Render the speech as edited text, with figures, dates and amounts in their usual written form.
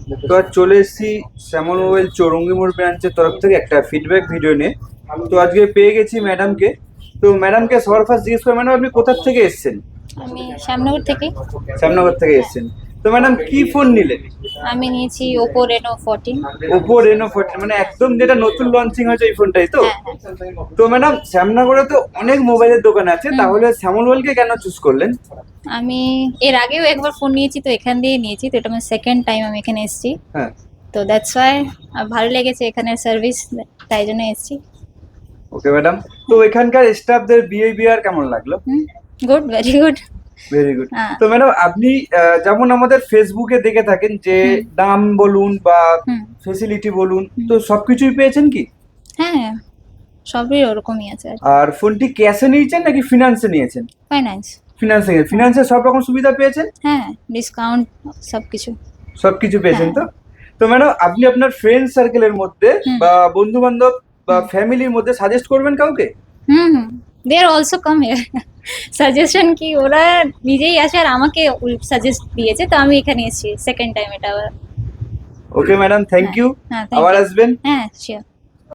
তো আজ চলে এসেছি শ্যামল মোবাইল চৌরঙ্গি মোড় ব্রাঞ্চের তরফ থেকে একটা ফিডব্যাক ভিডিও নিয়ে। তো আজকে পেয়ে গেছি ম্যাডামকে। তো ম্যাডামকে সবার ফার্স্ট জিজ্ঞেস করে, ম্যাডাম আপনি কোথা থেকে এসেছেন? আমি শ্যামনগর থেকে। শ্যামনগর থেকে এসেছেন। তো ম্যাডাম কি ফোন নিলেন? আমি নিয়েছি ওপো রেনো 14। ওপো রেনো 14, মানে একদম যেটা নতুন লঞ্চিং হয়েছে এই ফোনটাই তো? হ্যাঁ হ্যাঁ। তো ম্যাডাম শ্যামনগরে তো অনেক মোবাইলের দোকান আছে, হুম। তাহলে শ্যামল মোবাইলকে কেন চুজ করলেন? আমি এর আগেও একবার ফোন নিয়েছি, তো এখান দিয়ে নিয়েছি, তো এটা আমার সেকেন্ড টাইম আমি এখানে এসেছি। হ্যাঁ। তো দ্যাটস ওয়াই ভালো লেগেছে এখানে সার্ভিস, তাই জন্য এসেছি। ওকে ম্যাডাম, তো এখানকার স্টাফদের বিহেভিয়ার কেমন লাগলো? Good, very good. Very good. হ্যাঁ। তো ম্যাডাম আপনি যেমন আমাদের ফেসবুকে দেখে থাকেন যে হুম। দাম বলুন বা হুম। ফেসিলিটি বলুন, হুম। তো সবকিছুই পেয়েছেন কি? হ্যাঁ, সবই ওরকমই আছে আর আর ফোনটি ক্যাশে নিয়েছেন নাকি ফিনান্সে নিয়েছেন? ফাইন্যান্স। ফিনান্সে, ফিনান্সে সব রকম সুবিধা পেয়েছেন? হ্যাঁ, ডিসকাউন্ট সব কিছু। সবকিছু পেয়েছেন তো? হ্যাঁ। তো ম্যাডাম আপনি আপনার ফ্রেন্ড সার্কেলের মধ্যে হুম। বা বন্ধু বান্ধব বা ফ্যামিলির মধ্যে সাজেস্ট করবেন কাউকে? Hmm hmm, they are also come here. Suggestion কি, ওরা নিজেই আসে আর আমাকে সাজেস্ট দিয়েছে, তো আমি এখানে এসেছি সেকেন্ড টাইম এটা আবার। ওকে ম্যাডাম, থ্যাংক হ্যাঁ ইউ। হ্যাঁ, thank আবার you. আসবেন। হ্যাঁ, শিওর।